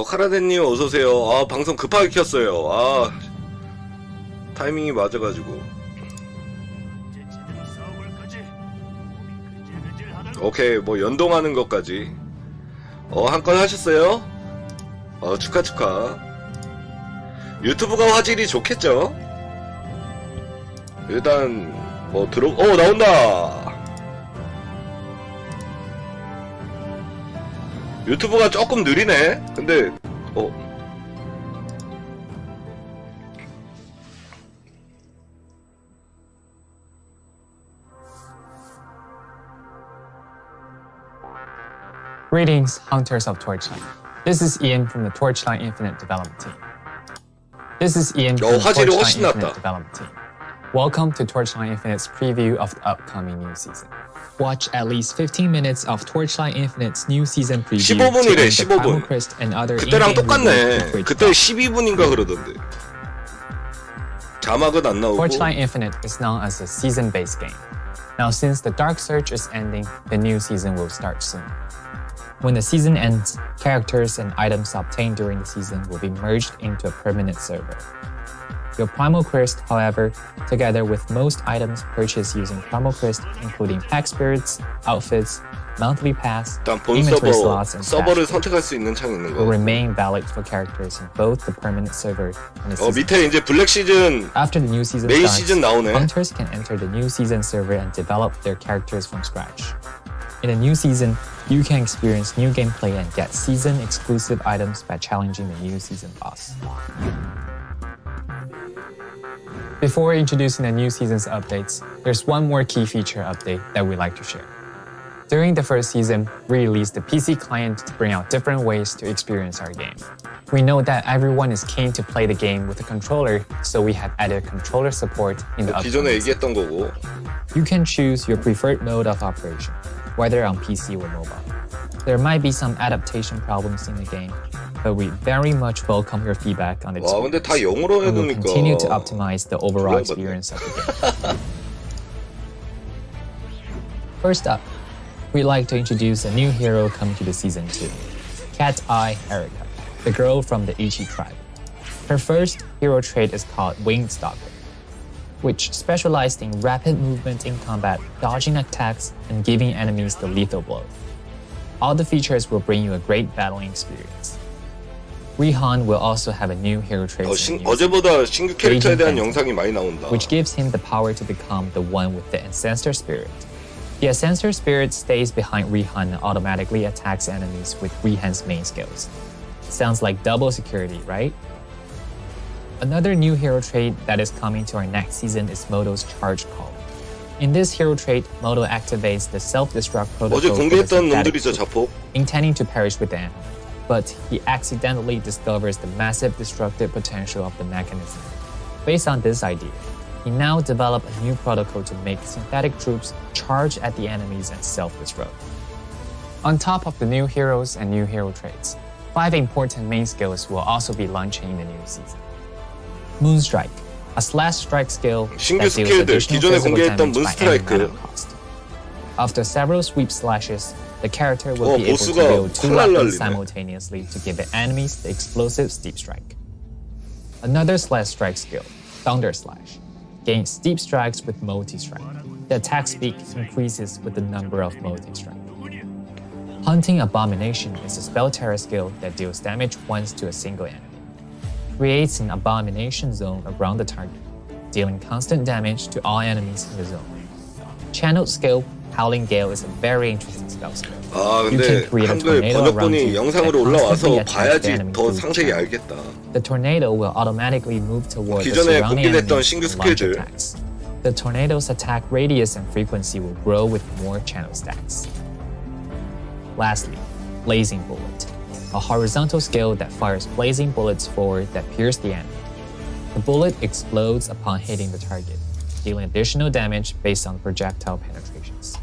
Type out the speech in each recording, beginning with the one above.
카라덴님 어서오세요. 아, 방송 급하게 켰어요. 아, 타이밍이 맞아가지고. 오케이, 뭐 연동하는 것까지. 한 건 하셨어요? 축하. 유튜브가 화질이 좋겠죠? 일단 뭐 나온다. 유튜브가 조금 느리네. 근데 Greetings, hunters of Torchlight. This is Ian from the Torchlight Infinite development team. 화질이 훨씬 낫다. Development team. Welcome to Torchlight Infinite's preview of the upcoming new season. Watch at least 15 minutes of Torchlight Infinite's new season preview. 15분이래, 15분. And other 그때랑 똑같네. 그때 12분인가 그러던데. 자막은 안 나오고. Torchlight Infinite is known as a season-based game. Now, since the Dark Search is ending, the new season will start soon. When the season ends, characters and items obtained during the season will be merged into a permanent server. Your Primal Crest, however, together with most items purchased using Primal Crest, including pack spirits, outfits, monthly pass, 일단 본 inventory slots, and 서버를 stash 선택할 수 있는 창이 있는 will 거. remain valid for characters in both the permanent server and the season. 밑에 이제 블랙 시즌 After the new season 메인 starts, 시즌 나오네. hunters can enter the new season server and develop their characters from scratch. In the new season, you can experience new gameplay and get season-exclusive items by challenging the new season boss. Before introducing the new season's updates, there's one more key feature update that we'd like to share. During the first season, we released the PC client to bring out different ways to experience our game. We know that everyone is keen to play the game with a controller, so we have added controller support in the 기존에 upcoming 얘기했던 거고. You can choose your preferred mode of operation, whether on PC or mobile. There might be some adaptation problems in the game, but we very much welcome your feedback on its 와, 근데 다 영어로 and we'll 해놓으니까. continue to optimize the overall 몰라봤네. experience of the game. First up, we'd like to introduce a new hero coming to the Season 2, Cat Eye Erica, the girl from the Ichi tribe. Her first hero trait is called Winged Stalker, which specialized in rapid movement in combat, dodging attacks, and giving enemies the lethal blow. All the features will bring you a great battling experience. Rihan will also have a new hero trait, 어제보다 신규 캐릭터에 대한 영상이 많이 나온다. which gives him the power to become the one with the Ancestor Spirit. The Ancestor Spirit stays behind Rihan and automatically attacks enemies with Rihan's main skills. Sounds like double security, right? Another new hero trait that is coming to our next season is Moto's Charge Call. In this hero trait, Moto activates the self-destruct protocol 어제 for the 공개했던 synthetic 놈들이죠, suit, 자폭. intending to perish with the enemy. But he accidentally discovers the massive destructive potential of the mechanism. Based on this idea, he now developed a new protocol to make synthetic troops charge at the enemies and self-destruct. On top of the new heroes and new hero traits, 5 important main skills will also be launching in the new season. Moonstrike, a slash strike skill 신규 that deals 스킬들, additional 기존에 physical 공개했던 damage by any 문스트라이크. mana cost. After several sweep slashes, the character will be able to 보스가 wield 2 칼날 weapons 날리네. simultaneously to give the enemies the explosive steep strike. Another slash strike skill, Thunder Slash, gains steep strikes with multi-strike. The attack speed increases with the number of multi-strike. Hunting Abomination is a spell terror skill that deals damage once to a single enemy. Creates an abomination zone around the target, dealing constant damage to all enemies in the zone. Channeled skill, Howling Gale is a very interesting spell skill. 아, You 근데 can create a 한글 tornado around 번역본이 you 영상으로 that 올라와서 constantly attacks the 봐야지 enemy 더 through 상세히 channel. 알겠다. The tornado will automatically move toward the 기존에 surrounding 공개됐던 enemies 신규 and launch 스킬들. attacks. The tornado's attack radius and frequency will grow with more channel stacks. Lastly, Blazing Bullet, a horizontal skill that fires blazing bullets forward that pierce the enemy. The bullet explodes upon hitting the target, dealing additional damage based on projectile penetrations.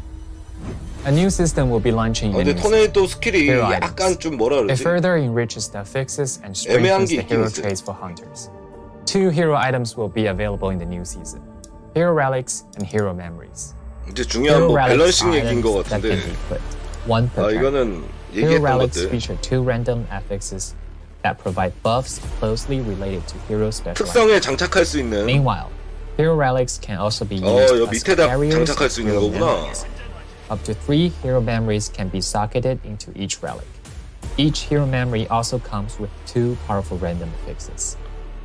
A new system will be launching in 근데 the 토네이도 스킬이 Hero 약간 좀 뭐라 It 그러지? further enriches the affixes and 애매한 strengthens 게 the 있긴 hero 있어요. traits for hunters. 2 hero items will be available in the new season: Hero Relics and Hero Memories. 이제 중요한 Hero 뭐 Relics 밸런싱 are 얘기인 것 items that can 같은데. be equipped, one per 아, character. 이거는 Hero 얘기했던 Relics 것들. feature 2 random affixes, that provide buffs closely related to hero special items. 특성에 장착할 수 있는. Meanwhile, hero relics can also be used 여 as 밑에다 carriers 장착할 of 수 있는 hero 거구나. memories. Up to 3 hero memories can be socketed into each relic. Each hero memory also comes with 2 powerful random affixes.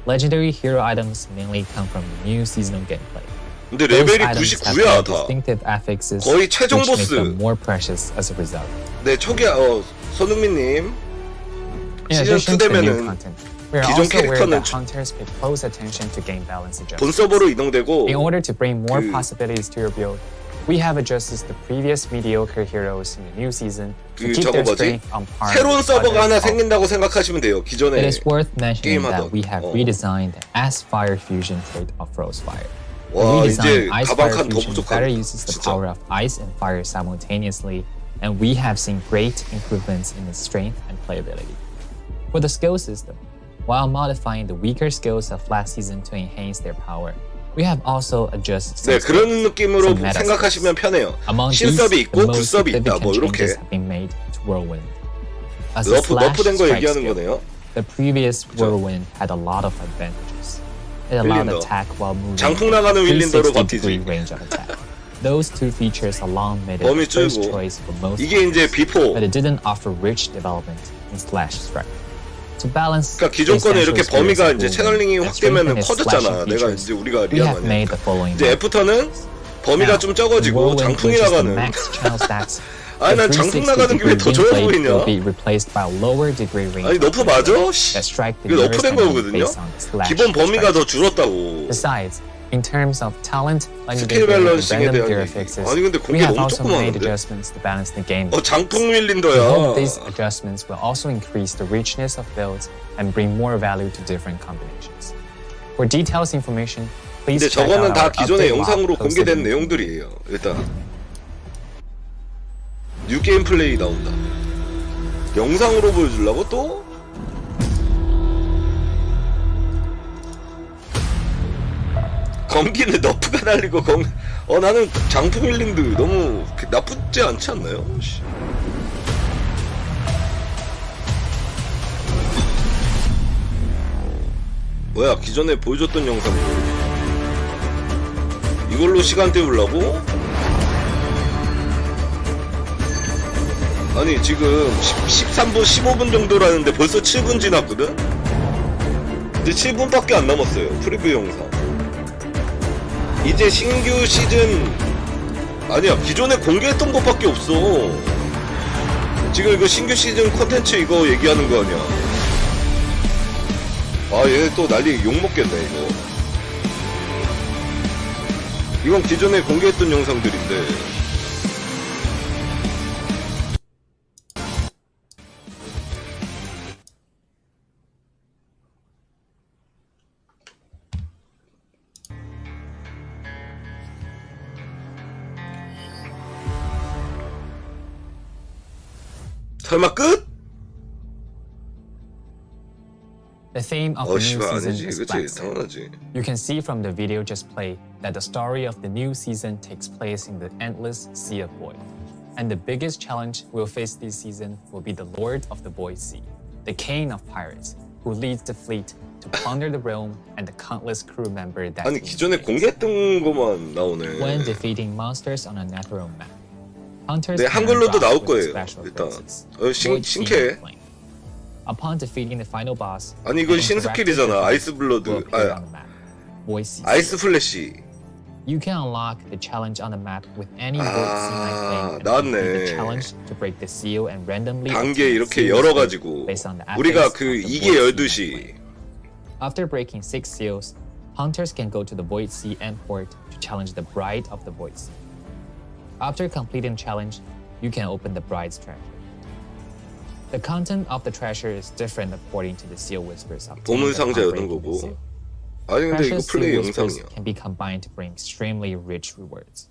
Legendary hero items mainly come from the new seasonal gameplay. 근데 Those 레벨이 items have 99야 more 다. distinctive affixes 거의 최종 which make 보스. them more precious as a result. 네, 손흥민님. In 시즌2 addition to the new 되면은 content, we are 기존 also aware 캐릭터는 that hunters pay close attention to game balance 본 adjustments. 서버로 이동되고 In order to bring more 그- possibilities to your build, we have adjusted the previous mediocre heroes in the new season to 그 keep 저거 their 뭐지? strength on par 새로운 with 서버가 하나 others. 생긴다고 생각하시면 돼요. 기존에 It is worth mentioning 게임하던. that we have redesigned the Ice Fire Fusion trait of Frostfire. The 와, 이제 redesigned Ice 가방 Fire 칸 더 Fusion better 부족하네. uses the 진짜. power of ice and fire simultaneously, and we have seen great improvements in its strength and playability. For the skill system, while modifying the weaker skills of last season to enhance their power, we have also adjusted 네, some 그런 skills, 느낌으로 some meta 생각하시면 skills. 편해요. Among these, 신섭이 the 있고 most 굿섭이 있다. 뭐 significant 이렇게 changes have been made to Whirlwind. As a slash 너프된 거 strike 얘기하는 skill, 거네요. the previous Whirlwind had a lot of advantages. It allowed 윌린더. attack while moving 장풍 나가는 윌린더로 360-degree 버티지. range of attack. Those 2 features alone made it 범위 the first 줄고. choice for most 이게 이제 비포. but it didn't offer rich development in slash strike. To balance 그러니까 기존 거는 이렇게 the 범위가 essential 이제 skills 채널링이 that 확대면은 strengthen its 커졌잖아. slashing 내가 features, 이제 우리가 we have made 리아마냐. the following 이제 F터는 범위가 좀 적어지고 Whirlwind, 장풍이 which is the 나가는. max channel stacks, 아니 난 the 장풍 나가는 게 왜 더 360-degree 좋아 gameplay 보이냐? will be replaced by a lower degree range 아니 너프 맞아? 씨. that strike the 이거 nearest 너프된 enemy 거거든요? based on the slash 기본 범위가 더 strike. 줄었다고. Besides, in terms of talent, 스킬 legendary and 밸런싱에 random 대한 gear 얘기. affixes, 아니 근데 we 공개 have 너무 also made 조그마한데? adjustments to balance the game. 장풍 We hope 윌린더야. these adjustments will also increase the richness of builds and bring more value to different combinations. For details information, please 근데 check 저거는 out 다 our 기존의 update 영상으로 log posted 공개된 in the 내용들이에요. 일단 뉴 게임 플레이 나온다. 영상으로 보여주려고 또? 검기는 너프가 날리고 나는 장풍 힐링도 너무 나쁘지 않지 않나요? 씨. 뭐야 기존에 보여줬던 영상 이걸로 시간 때우려고? 아니 지금 13분 15분 정도라는데 벌써 7분 지났거든? 이제 7분밖에 안 남았어요 프리뷰 영상. 이제 신규 시즌 아니야 기존에 공개했던 것밖에 없어. 지금 이거 신규 시즌 콘텐츠 이거 얘기하는 거 아니야. 아 얘 또 난리 욕먹겠네 이거. 이건 기존에 공개했던 영상들인데 설마 끝? The theme of the new 씨발 season 아니지 is 그치 Black Sand. 당연하지. You can see from the video just played that the story of the new season takes place in the endless Sea of Void. And the biggest challenge we'll face this season will be the Lord of the Void Sea, the King of Pirates, who leads the fleet to plunder the realm and the countless crew member that 아니 he 기존에 creates. 공개했던 것만 나오네. When defeating monsters on a natural map, hunters 네 can 한글로도 unlock 나올 with 거예요 special 일단. abilities. 신캐. Void Sea and Flame. Upon defeating the final boss, 아니 이건 an interactive 신스킬이잖아. event 아이스 will 블러드. appear 아 on the map. Void Sea. 아이스 플래시. You can unlock the challenge on the map with any Void Sea Night Flame and 나왔네. complete the challenge to break the seal and randomly 단계 obtain 이렇게 seal 열어가지고 based on the 우리가 affix 그 of the 이게 Void 12시 Sea Night Flame. After breaking 6 seals, hunters can go to the Void Sea end port to challenge the Bride of the Void Sea. After completing challenge, you can open the Bride's treasure. The content of the treasure is different according to the seal whispers obtained 보물 upon 상자 여는 breaking the 거고. seal. 아니 근데 이거 Precious 플레이 seal whispers 영상이야. can be combined to bring extremely rich rewards.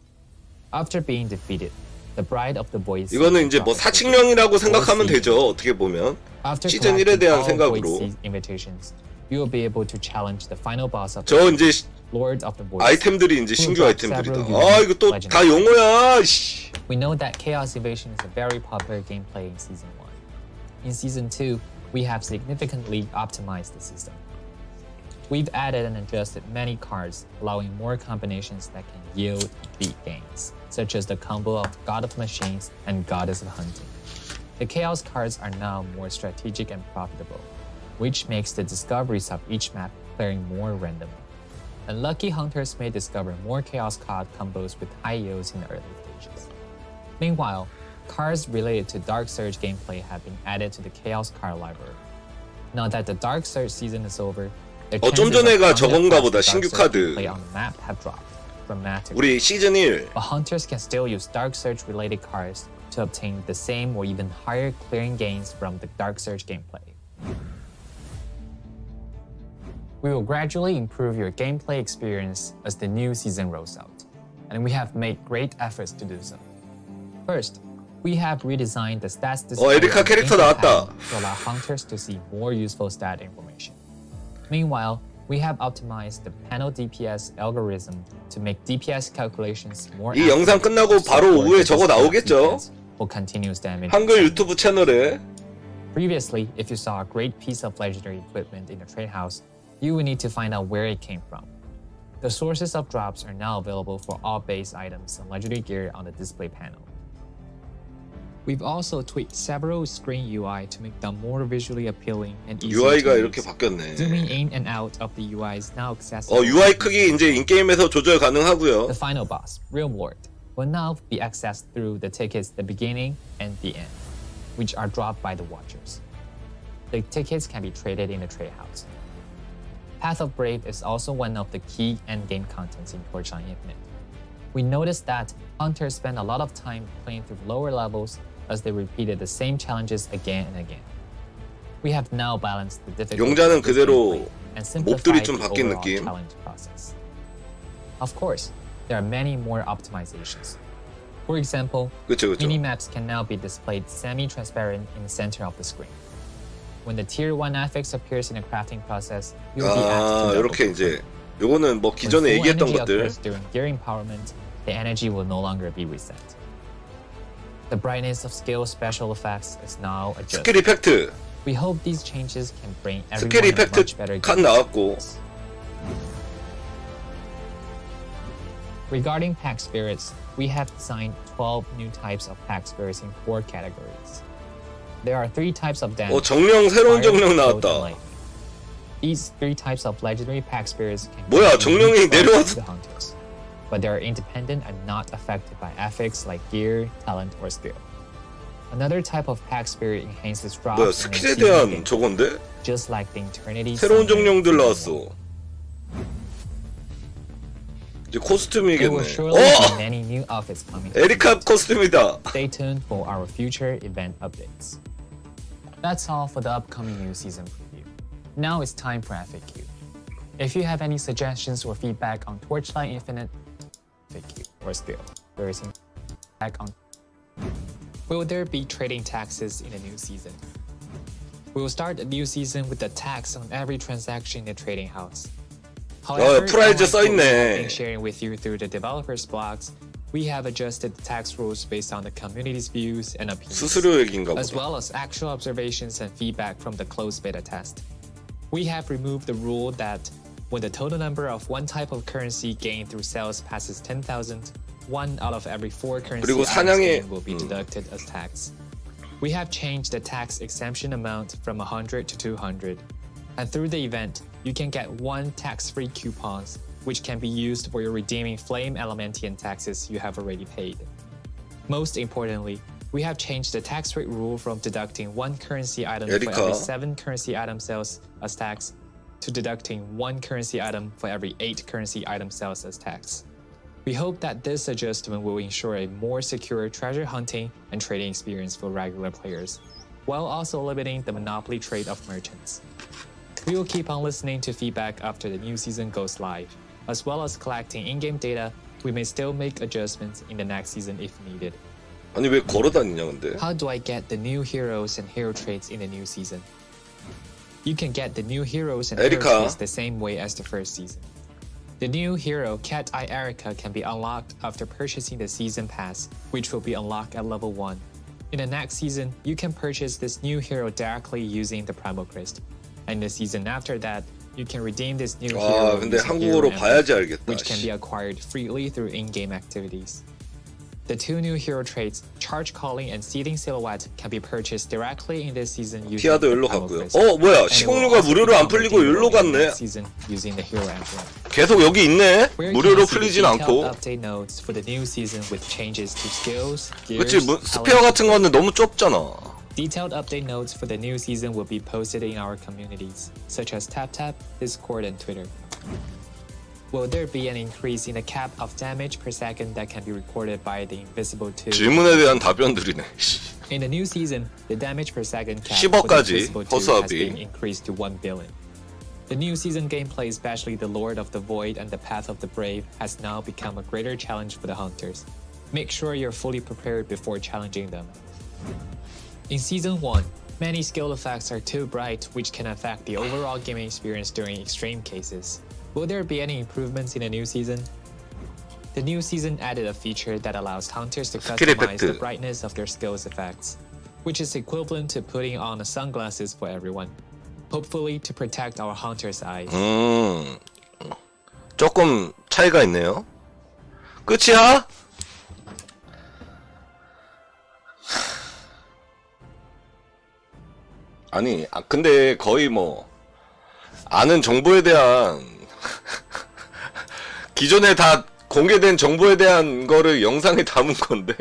After being defeated, the Bride of the Void Sea 이거는 이제 뭐 drops 사칙령이라고 생각하면 Sea. 되죠. 어떻게 보면 After 시즌 1에 collecting 대한 all Void 생각으로. Sea invitations, you will be able to challenge the final boss of 저 이제 Lord of the Void Sea. 아이템들이 이제 신규 Who 아이템들이다. dropped 아 several 이거 또 unique 다 영어야. 씨. We know that Chaos Evasion is a very popular gameplay in Season 1. In Season 2, we have significantly optimized the system. We've added and adjusted many cards, allowing more combinations that can yield big gains, such as the combo of God of Machines and Goddess of Hunting. The Chaos cards are now more strategic and profitable, which makes the discoveries of each map clearing more randomly. And lucky hunters may discover more Chaos card combos with high yields in the early stages. Meanwhile, cards related to Dark Surge gameplay have been added to the Chaos card library. Now that the Dark Surge season is over, the 좀 chances of 전에가 finding 저건가 the 보다, Dark 신규 Surge 카드. gameplay on the map have dropped dramatically. 우리 시즌 1 But hunters can still use Dark Surge related cards to obtain the same or even higher clearing gains from the Dark Surge gameplay. We will gradually improve your gameplay experience as the new season rolls out, and we have made great efforts to do so. First, we have redesigned the stats display 에리카 on the 캐릭터 info 나왔다. panel to allow hunters to see more useful stat information. Meanwhile, we have optimized the panel DPS algorithm to make DPS calculations more 이 영상 끝나고 바로 오후에 저거 나오겠죠? for continuous damage. 한글 유튜브 채널에 Previously, if you saw a great piece of legendary equipment in a trade house, you would need to find out where it came from. The sources of drops are now available for all base items and legendary gear on the display panel. We've also tweaked several screen UI to make them more visually appealing and easier UI가 to 이렇게 use. 바뀌었네. Zooming in and out of the UI is now accessible. UI 크기 이제 인게임에서 조절 가능하고요. The final boss, Real Lord, will now be accessed through the tickets at the beginning and the end, which are dropped by the watchers. The tickets can be traded in the trade house. Path of Brave is also one of the key endgame contents in Torchlight Infinite. We noticed that hunters spend a lot of time playing through lower levels as they repeated the same challenges again and again. We have now balanced the difficulty 용자는 of this 그대로 gameplay and 몹들이 simplified 좀 the 바뀐 overall 느낌. challenge process. Of course, there are many more optimizations. For example, 그쵸. mini-maps can now be displayed semi-transparent in the center of the screen. When the Tier 1 affix appears in the crafting process, you'll be asked to 이렇게 이제 요거는 뭐 When 기존에 full 얘기했던 energy 것들. occurs during gear empowerment, the energy will no longer be reset. The brightness of skill special effects is now adjusted. 스킬 이펙트, We hope these changes can bring 스킬 everyone a 이펙트 much better 칸 game 나왔고. experience. Regarding pack spirits, we have designed 12 new types of pack spirits in 4 categories. There are 3 types of damage. 정령 새로운 fire, 정령 cold, and 나왔다. lightning. These 3 types of legendary pack spirits can 뭐야, be 정령이 unique to 내려왔어. the hunters, but they are independent and not affected by affix like gear, talent, or skill. Another type of pack spirit enhances drops 뭐야, and 스킬에 season 대한 gameplay, 저건데? just like the Eternity 새로운 Summoner 정령들 Season 1. 나왔어. 이제 There will 코스튬이겠네. surely be many new outfits coming. 에리카 코스튬이다. Stay tuned for our future event updates. That's all for the upcoming new season preview. Now it's time for FAQ. If you have any suggestions or feedback on Torchlight Infinite, FAQ or skill, there is feedback on. Will there be trading taxes in the new season? We will start the new season with a tax on every transaction in the trading house. However, 프라이즈 unlike what we have 써있네. been sharing with you through the developers' blogs, we have adjusted the tax rules based on the community's views and opinions, 수수료 얘기인가 as 보다. well as actual observations and feedback from the closed beta test. We have removed the rule that when the total number of one type of currency gained through sales passes 10,000, 1 out of every 4 currency 그리고 items 사냥의- gained will be deducted as tax. We have changed the tax exemption amount from 100 to 200, and through the event, you can get 1 tax-free coupons, which can be used for your redeeming Flame Elementian taxes you have already paid. Most importantly, we have changed the tax rate rule from deducting 1 currency item for 에리카. every 7 currency item sales as tax to deducting 1 currency item for every 8 currency item sales as tax. We hope that this adjustment will ensure a more secure treasure hunting and trading experience for regular players, while also limiting the monopoly trade of merchants. We will keep on listening to feedback after the new season goes live, as well as collecting in-game data. We may still make adjustments in the next season if needed. 아니 왜 걸어다니냐 근데? How do I get the new heroes and hero traits in the new season? You can get the new heroes and hero 에리카. traits the same way as the first season. The new hero, Cat Eye Erica, can be unlocked after purchasing the season pass, which will be unlocked at level 1. In the next season, you can purchase this new hero directly using the Primal Crest. And the season after that, you can redeem this new hero 근데 using 한국어로 hero 봐야지 emblems, 알겠다. which can be acquired freely through in-game activities. The two new hero traits, Charge Calling and Seething Silhouette, can be purchased directly in this season using 피아도 the 여기로 Primal 갔고요. Crest. 뭐야, And it will 시공료가 also 무료로 안 become 풀리고 여기로 redeemable in the 갔네. next season using the hero emblem. 계속 여기 있네. Where you 무료로 can see the 풀리진 detailed 않고. update notes for the new season with changes to skills, 그치, gears, 스페어 같은 거는 너무 좁잖아. Detailed update notes for the new season will be posted in our communities, such as TapTap, Discord, and Twitter. Will there be an increase in the cap of damage per second that can be recorded by the Invisible 2? 질문에 대한 답변들이네. In the new season, the damage per second cap 10억 for the 까지 Invisible 2 has 허수아비. been increased to 1 billion. The new season gameplay, especially the Lord of the Void and the Path of the Brave, has now become a greater challenge for the hunters. Make sure you're fully prepared before challenging them. In Season 1, many skill effects are too bright, which can affect the overall gaming experience during extreme cases. Will there be any improvements in the new season? The new season added a feature that allows hunters to 스킬 customize the 이펙트. brightness of their skills effects, which is equivalent to putting on sunglasses for everyone, hopefully to protect our hunters' eyes. 조금 차이가 있네요. 끝이야? 아니, 근데 거의 뭐 아는 정보에 대한 기존에 다 공개된 정보에 대한 거를 영상에 담은 건데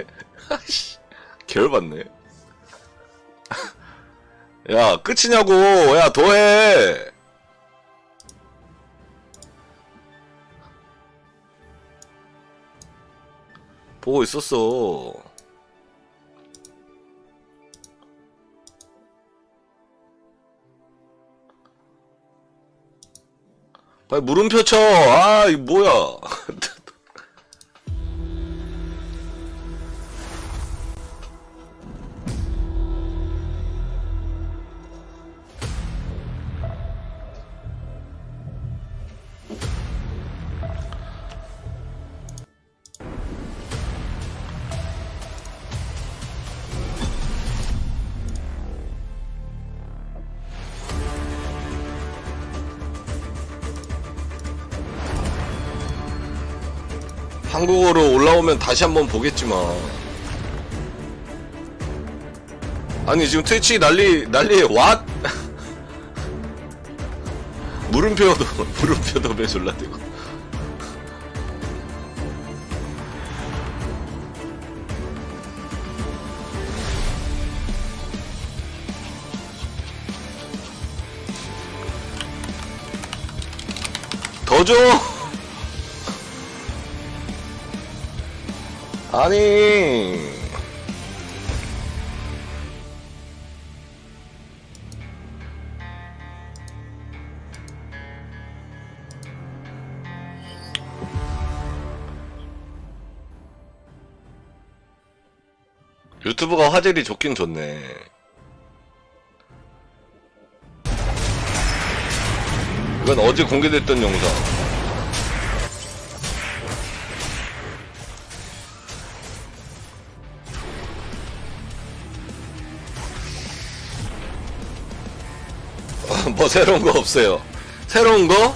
개열받네. 야, 끝이냐고. 야, 더해. 보고 있었어. 빨리 물음표 쳐. 아, 이 뭐야. 한국어로 올라오면 다시 한번 보겠지만. 아니, 지금 트위치 난리에 왓? 물음표도 왜 졸라대고. 더 줘! 아니. 유튜브가 화질이 좋긴 좋네. 이건 어제 공개됐던 영상. 뭐 새로운 거 없어요. 새로운 거?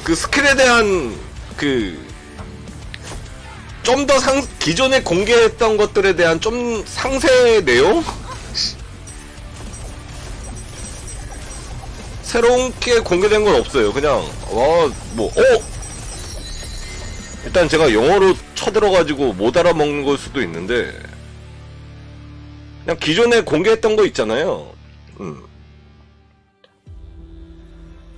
그 스킬에 대한 좀 더 기존에 공개했던 것들에 대한 좀 상세 내용? 새롭게 공개된 건 없어요. 그냥 일단 제가 영어로 쳐들어가지고 못 알아먹는 걸 수도 있는데 그냥 기존에 공개했던 거 있잖아요.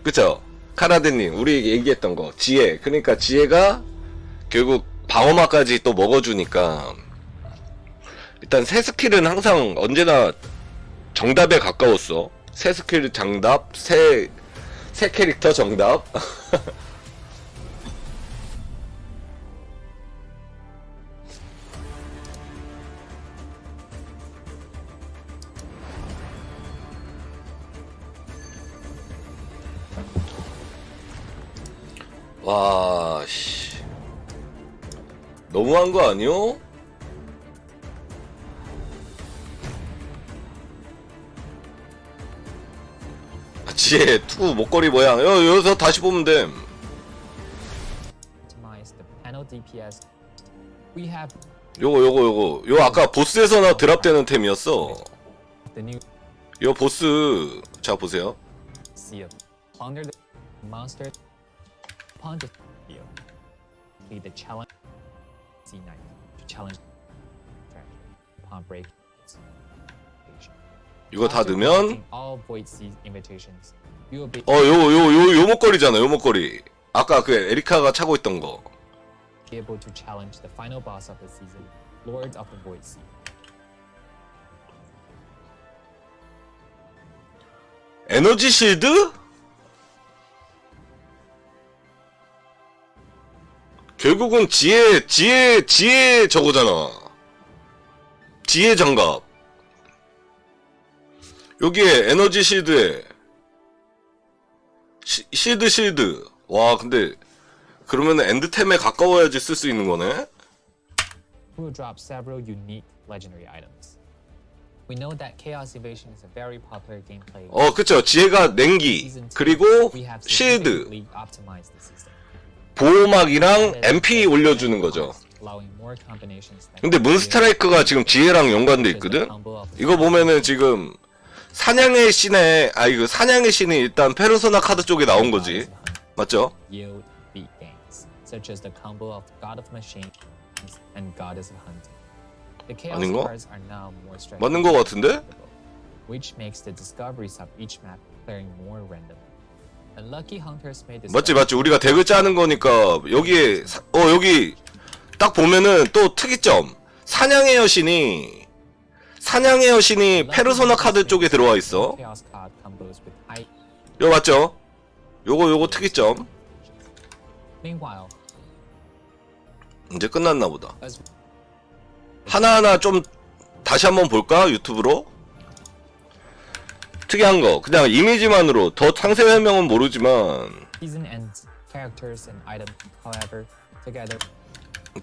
그쵸? 카라데님, 우리 얘기했던 거. 지혜. 그러니까 지혜가 결국 방어막까지 또 먹어주니까 일단 새 스킬은 항상 언제나 정답에 가까웠어. 새 스킬 정답, 새 캐릭터 정답. 와, 씨. 너무한 거 아니요? 지혜 투 목걸이 모양. 여기서 다시 보면 됨. Optimize the panel DPS. We have 요거 아까 보스에서나 드랍되는 템이었어. the new 요 보스 자 보세요. seal. Plunder the monster. Upon the seal. Complete the challenge. C9 to challenge. Upon break. 이거 다 넣으면 all void sea invitations. You will be 요 목걸이잖아. 요 목걸이. 아까 그 에리카가 차고 있던 거. able to challenge the final boss of the season, Lord of the Void Sea. 에너지 실드? 결국은 지혜 저거잖아. 지혜 장갑. 여기에 에너지 실드에 실드. 와, 근데 그러면 엔드템에 가까워야지 쓸 수 있는 거네. We will drop several unique legendary items. We know that Chaos Evasion is a very popular gameplay. 그쵸. 지혜가 냉기 그리고 We have 실드 significantly optimized the system. 보호막이랑 MP 올려주는 거죠. Allowing more combinations that 근데 문스트라이크가 지금 지혜랑 연관돼 있거든. 이거 보면은 지금 사냥의 신의 사냥의 신이 일단 페르소나 카드 쪽에 나온 거지. 맞죠? yield beat games, such as the combo of God of Machines and Goddess of Hunting. The Chaos 아닌가? cards are now more 맞는 거 같은데? which makes the discoveries of each map clearing more random. Unlucky hunters may 맞지. 우리가 덱을 짜는 거니까 여기에 여기 딱 보면은 또 특이점. 사냥의 여신이 페르소나 카드 쪽에 들어와 있어. 이거 맞죠? 요거 특이점. Meanwhile, 이제 끝났나 보다. 하나하나 좀 다시 한번 볼까? 유튜브로. 특이한 거 그냥 이미지만으로 더 상세 설명은 모르지만 season ends, characters and items, however, together.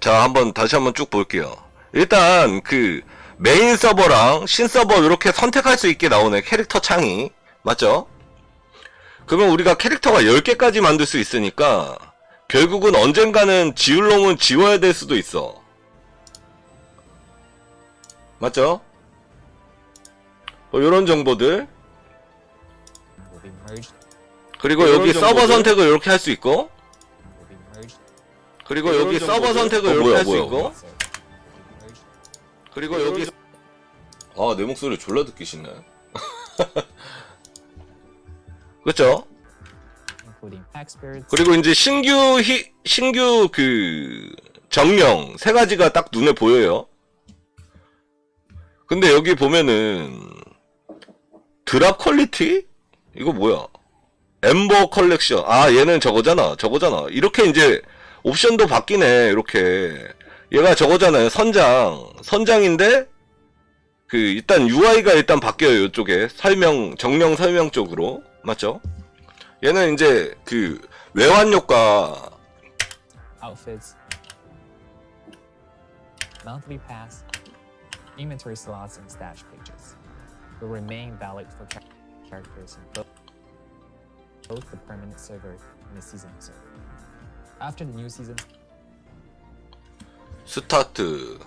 자 다시 한번 쭉 볼게요. 일단 그 메인 서버랑 신 서버 이렇게 선택할 수 있게 나오네. 캐릭터 창이 맞죠? 그러면 우리가 캐릭터가 10개까지 만들 수 있으니까 결국은 언젠가는 지울 놈은 지워야 될 수도 있어. 맞죠? 요런 정보들. will be merged, 그리고 여기 서버 선택을 이렇게 할 수 있고, will be merged, 그리고 여기 서버 선택을 이렇게 할 수 있고, merged. 그리고 여기 내 목소리 졸라 듣기 싫네. 그쵸? including pack spirits, 그리고 이제 신규 그 정령 3가지가 딱 눈에 보여요. 근데 여기 보면은 드랍 퀄리티? 이거 뭐야? 엠버 컬렉션. 얘는 저거잖아. 이렇게 이제 옵션도 바뀌네. 이렇게 얘가 저거잖아요. 선장인데 그 일단 UI가 일단 바뀌어요. 이쪽에 정령 설명 쪽으로. 맞죠? 얘는 이제 그 외환 효과 outfits, monthly pass, inventory slots, and stash pages will remain valid for characters in both the permanent server and the season server. After the new season, 스타트.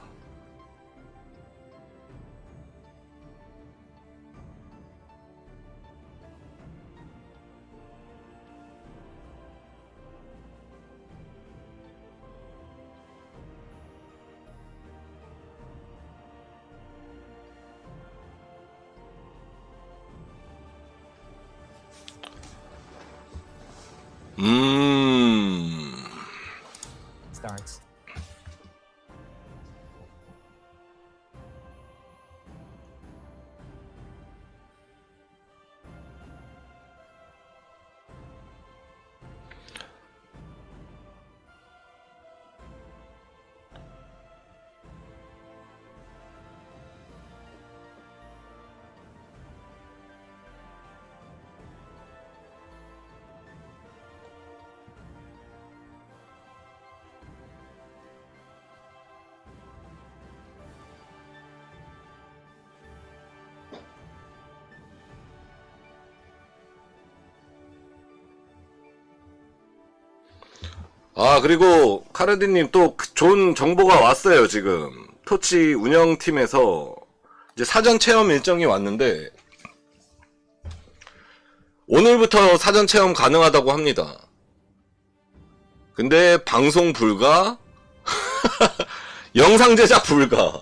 starts. 아, 그리고 카르디님 또 좋은 정보가 왔어요. 지금 토치 운영팀에서 이제 사전 체험 일정이 왔는데 오늘부터 사전 체험 가능하다고 합니다. 근데 방송 불가, 영상 제작 불가.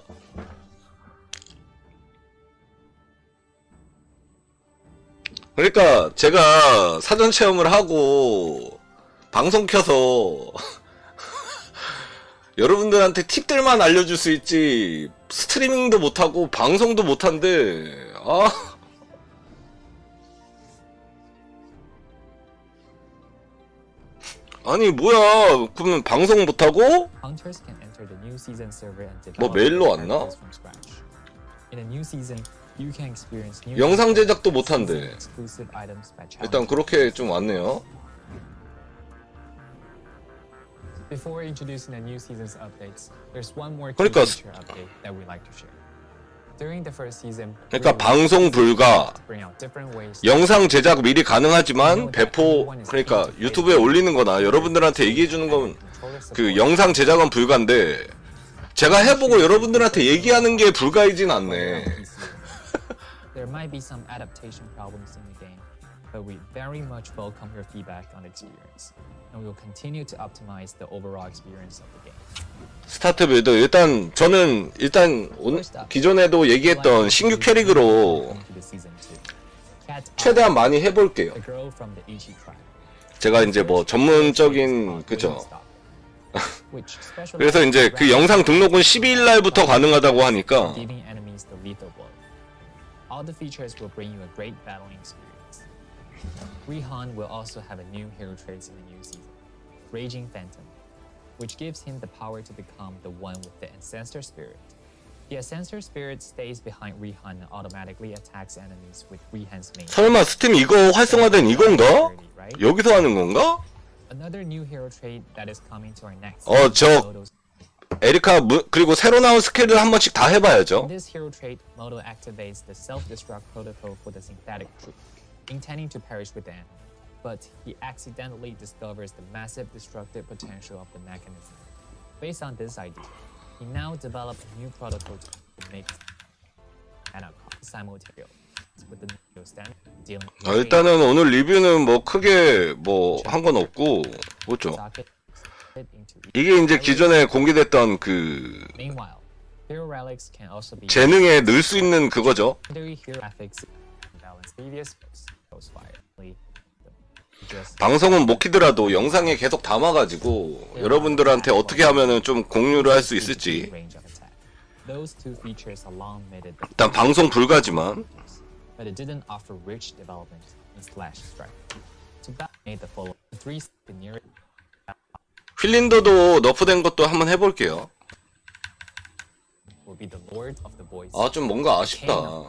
그러니까 제가 사전 체험을 하고 방송 켜서 여러분들한테 팁들만 알려줄 수 있지 스트리밍도 못하고 방송도 못한데 아니 뭐야 그러면 방송 못하고? 뭐 메일로 왔나? 영상 제작도 못한대. 일단 그렇게 좀 왔네요. 그러니까 그러니까 방송 불가, 영상 제작 미리 가능하지만 배포 그러니까 유튜브에 올리는 거나 여러분들한테 얘기해 주는 건 그 영상 제작은 불가인데 제가 해보고 여러분들한테 얘기하는 게 불가이진 않네. There might be some adaptation problems in the game, but we very much welcome your feedback on the experience, and we will continue to optimize the overall experience of the game. 스타트 빌드 저는 기존에도 얘기했던 신규 캐릭으로 최대한 많이 해볼게요. 제가 이제 뭐 전문적인 그죠. 그래서 이제 그 영상 등록은 12일 날부터 가능하다고 하니까. All the features will bring you a great battling experience. Rihan will also have a new hero trait in the new season, Raging Phantom, which gives him the power to become the one with the Ancestor Spirit. The Ancestor Spirit stays behind Rihan and automatically attacks enemies with Rihan's main. 설마 스팀 이거 활성화된 이건가? 여기서 하는 건가? Another new hero trait that is coming to our next. 에리카 그리고 새로 나온 스킬을 한 번씩 다 해봐야죠. This hero trait, Moto activates the self-destruct protocol for the synthetic troop, intending to perish with the enemy. But he accidentally discovers the massive destructive potential of the mechanism. Based on this idea, he now developed a new protocol to make simultaneously with the new standard dealing. 일단은 오늘 리뷰는 뭐 크게 뭐 한 건 없고 뭐죠? 이게 이제 기존에 공개됐던 그 재능에 넣을 수 있는 그거죠. 방송은 못 키더라도 영상에 계속 담아가지고 여러분들한테 어떻게 하면은 좀 공유를 할 수 있을지. 일단 방송 불가지만. 휠린더도 너프된 것도 한번 해볼게요. 아, 좀 뭔가 아쉽다.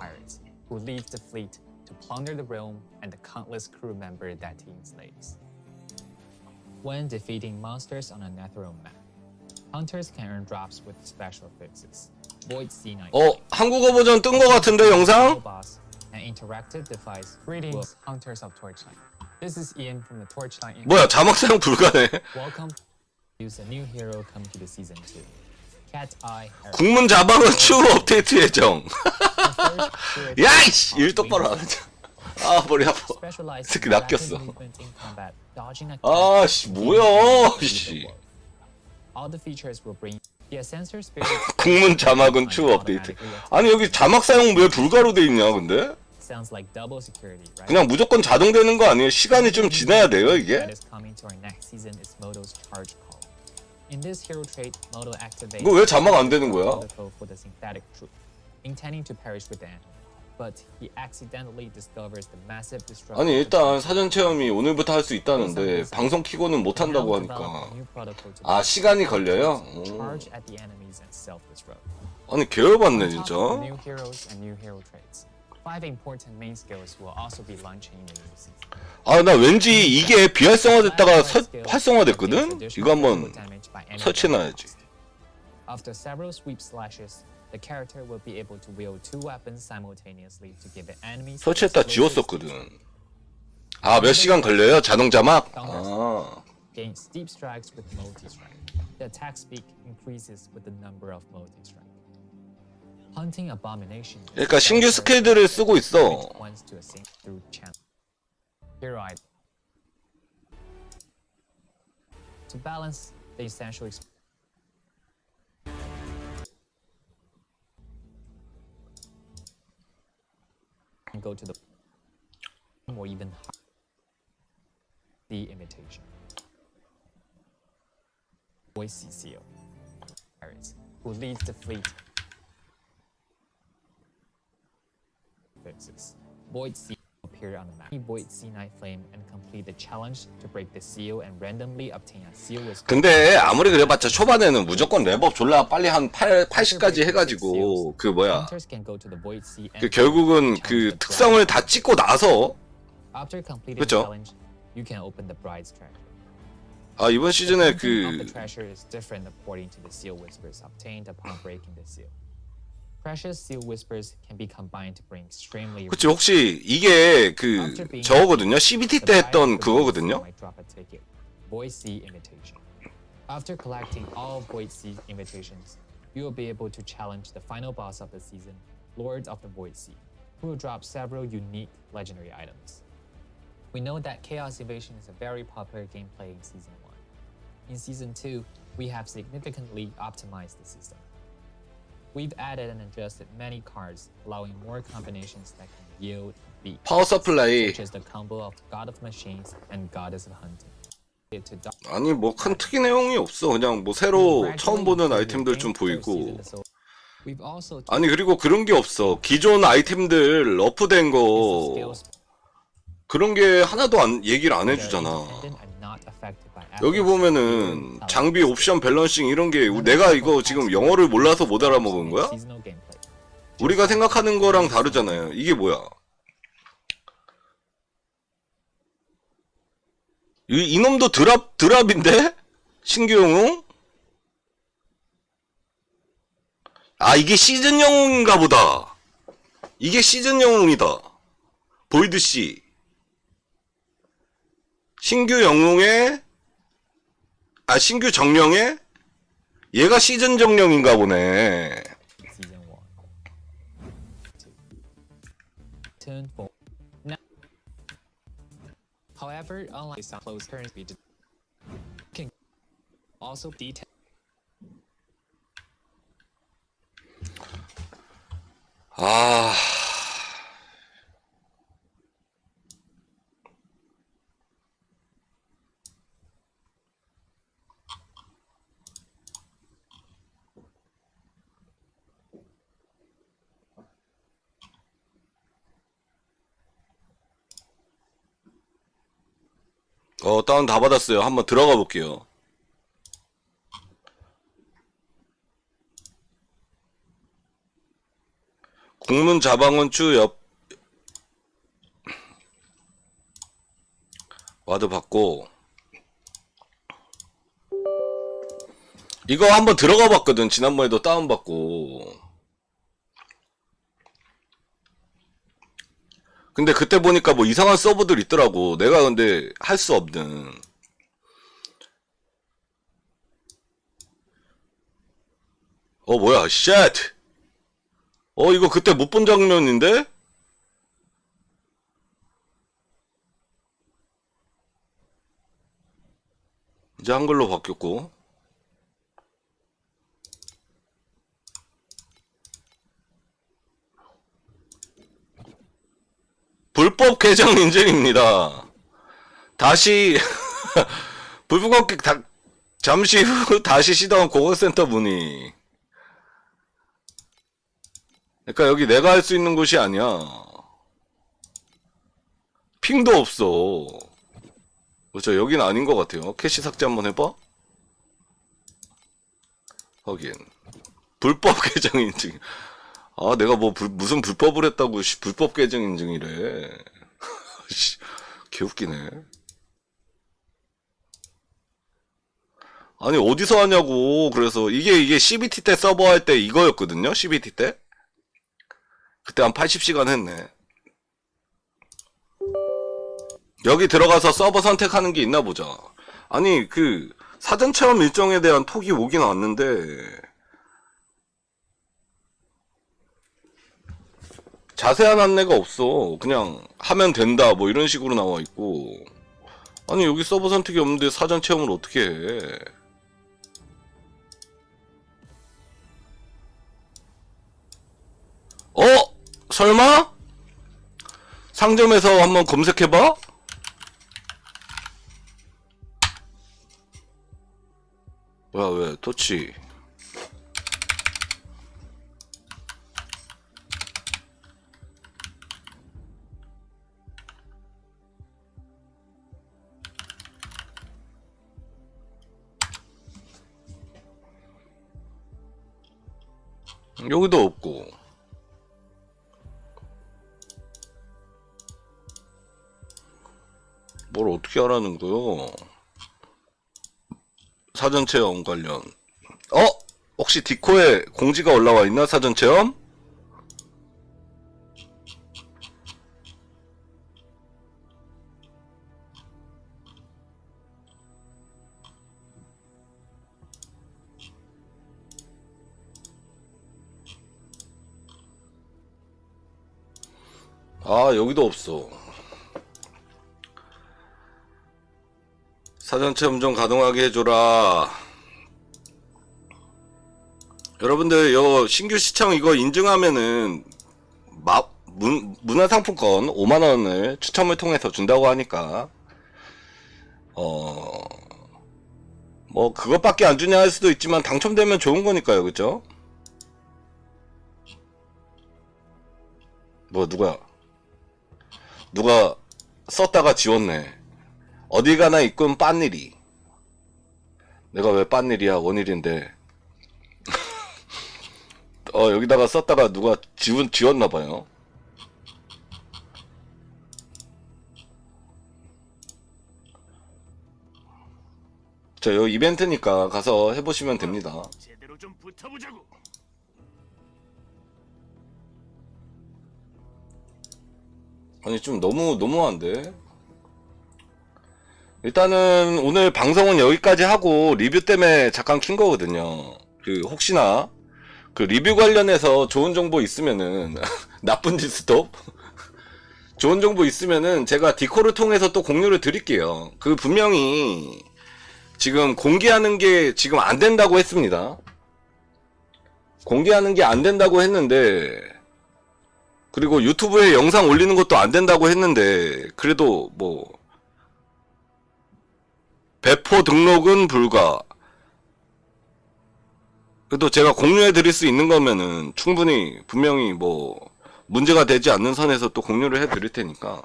When defeating monsters on a Netherrealm map, hunters can earn drops with special fixes. Void C9. 한국어 버전 뜬 거 같은데 영상? An interactive device. Greetings, hunters of Torchlight. This is Ian from the Torchlight. 뭐야, 자막 사용 불가네. Welcome. Use a new hero come to the season 2. Cat Eye. 국문 자막은 추후 업데이트 예정. 야이씨, 일 똑바로 안 하자. 아, 머리 아파. 특히 낚였어. 아씨, 뭐야, 씨. All the features will bring the sensor spirit. 국문 자막은 추후 업데이트. 아니 여기 자막 사용 왜 불가로 돼 있냐, 근데? Sounds like double security, right? 그냥 무조건 자동되는 거 아니에요? 시간이 좀 지나야 돼요, 이게? In this hero trait, Moto activates. 이거 왜 자막 안 되는 거야? Intending to perish with the enemy, but he accidentally discovers the massive destruction. 아니 일단 사전 체험이 오늘부터 할 수 있다는데 방송 키고는 못 한다고 하니까. 아, 시간이 걸려요? Charge at the enemies and self-destruct. 아니 개열받네 진짜. New heroes and new hero traits. 5 important main skills will also be launching in the new season. 아, 나 왠지 이게 비활성화됐다가 활성화됐거든? 이거 한번 설치해놔야지. After several sweep slashes, the character will be able to wield two weapons simultaneously to give the enemies. 설치했다 지웠었거든. 아, 몇 시간 걸려요? 자동 자막? 아. gain steep strikes with multi-strike. The attack speed increases with the number of multi-strike. Hunting abomination. 그러니까 신규 스킬들을 쓰고 있어. Hero item. To balance the essential and go to the or even the imitation. Void CCO, who leads the fleet. Fixes. Void C appear on the map. Void C9 flame and complete the challenge to break the seal and randomly obtain a seal with. 근데 아무리 그래봤자 초반에는 무조건 랩업 졸라 빨리 한 80까지 해가지고 그 뭐야 그 결국은 그 특성을 다 찍고 나서 그쵸? 아 이번 시즌에 그 그치 혹시 이게 그 저거거든요? CBT 때 했던 그거거든요? After collecting all Void Sea invitations, you will be able to challenge the final boss of the season, Lords of the Void Sea, who will drop several unique legendary items. We know that Chaos Invasion is a very popular gameplay in Season 1. In Season 2, we have significantly optimized the system. We've added and adjusted many cards, allowing more combinations that can yield beat, 파워 서플라이 such as the combo of God of Machines and Goddess of Hunting. 아니 뭐 큰 특이 내용이 없어. 그냥 뭐 새로 처음 보는 아이템들 좀 보이고 아니 그리고 그런 게 없어. 기존 아이템들 업된 거 그런 게 하나도 얘기를 안 해주잖아. 여기 보면은 장비 옵션 밸런싱 이런 게 내가 이거 지금 영어를 몰라서 못 알아먹은 거야? 우리가 생각하는 거랑 다르잖아요. 이게 뭐야? 이놈도 드랍인데? 신규 영웅? 아 이게 시즌 영웅인가 보다. 이게 시즌 영웅이다. 보이드씨 신규 영웅의 신규 정령의 얘가 시즌 정령인가 보네. However, unlike some close turn speed, can also detail. 다운 다 받았어요. 한번 들어가 볼게요. 국문 자방원추 옆 와드 받고 이거 한번 들어가 봤거든. 지난번에도 다운 받고 근데 그때 보니까 뭐 이상한 서버들 있더라고. 내가 근데 할 수 없는. 뭐야, 쉣! 이거 그때 못 본 장면인데? 이제 한글로 바뀌었고. 불법 계정 인증입니다. 다시 불법 잠시 후 다시 시도한 고객센터 문의. 그러니까 여기 내가 할 수 있는 곳이 아니야. 핑도 없어. 그렇죠. 여긴 아닌 것 같아요. 캐시 삭제 한번 해봐. 확인. 불법 계정 인증. 내가 뭐 무슨 불법을 했다고 불법 계정 인증이래. 개웃기네. 아니 어디서 하냐고. 그래서 이게 CBT 때 서버 할 때 이거였거든요. CBT 때. 그때 한 80시간 했네. 여기 들어가서 서버 선택하는 게 있나 보자. 아니 그 사전 체험 일정에 대한 톡이 오긴 왔는데 자세한 안내가 없어. 그냥 하면 된다 뭐 이런 식으로 나와 있고. 아니 여기 서버 선택이 없는데 사전 체험을 어떻게 해? 설마? 상점에서 한번 검색해봐? 뭐야 왜 토치 여기도 없고. 뭘 어떻게 하라는 거요? 사전체험 관련. 혹시 디코에 공지가 올라와 있나? 사전체험? 아 여기도 없어. 사전체험 좀 가동하게 해줘라. 여러분들 요 신규 시청 이거 인증하면은 문화상품권 5만원을 추첨을 통해서 준다고 하니까 뭐 그것밖에 안 주냐 할 수도 있지만 당첨되면 좋은 거니까요. 그죠? 뭐 누가 썼다가 지웠네. 어디 가나 있군 빤일이. 내가 왜 빤일이야? 원일인데. 여기다가 썼다가 누가 지웠나봐요. 자, 여기 이벤트니까 가서 해보시면 됩니다. 제대로 좀 붙어보자고. 아니 좀 너무한데. 일단은 오늘 방송은 여기까지 하고 리뷰 때문에 잠깐 킨 거거든요. 그 혹시나 그 리뷰 관련해서 좋은 정보 있으면은 나쁜 짓 스톱. 좋은 정보 있으면은 제가 디코를 통해서 또 공유를 드릴게요. 그 분명히 지금 공개하는 게 지금 안 된다고 했습니다. 공개하는 게 안 된다고 했는데, 그리고 유튜브에 영상 올리는 것도 안 된다고 했는데, 그래도 뭐 배포 등록은 불가. 그래도 제가 공유해 드릴 수 있는 거면은 충분히 분명히 뭐 문제가 되지 않는 선에서 또 공유를 해 드릴 테니까.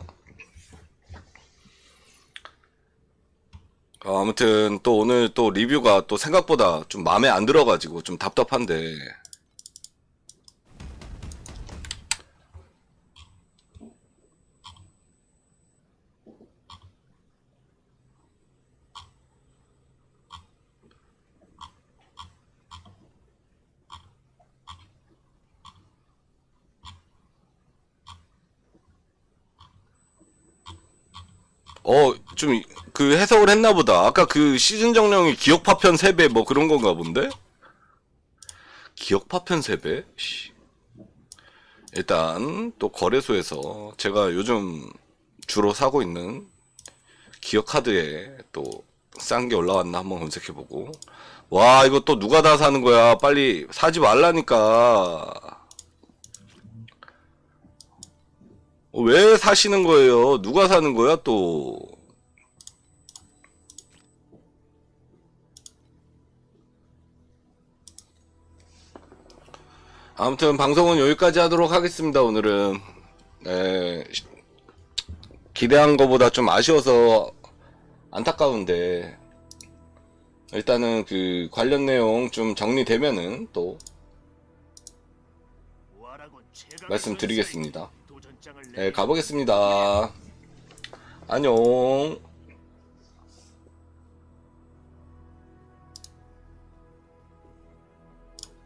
아무튼 또 오늘 또 리뷰가 또 생각보다 좀 마음에 안 들어가지고 좀 답답한데. 좀 그 해석을 했나 보다. 아까 그 시즌 정령이 기억 파편 3배 뭐 그런 건가 본데? 기억 파편 3배? 일단 또 거래소에서 제가 요즘 주로 사고 있는 기억 카드에 또 싼 게 올라왔나 한번 검색해보고. 와, 이거 또 누가 다 사는 거야? 빨리 사지 말라니까. 왜 사시는 거예요? 누가 사는 거야 또? 아무튼 방송은 여기까지 하도록 하겠습니다. 오늘은 기대한 거보다 좀 아쉬워서 안타까운데, 일단은 그 관련 내용 좀 정리되면은 또 말씀드리겠습니다. 네, 가보겠습니다. 안녕.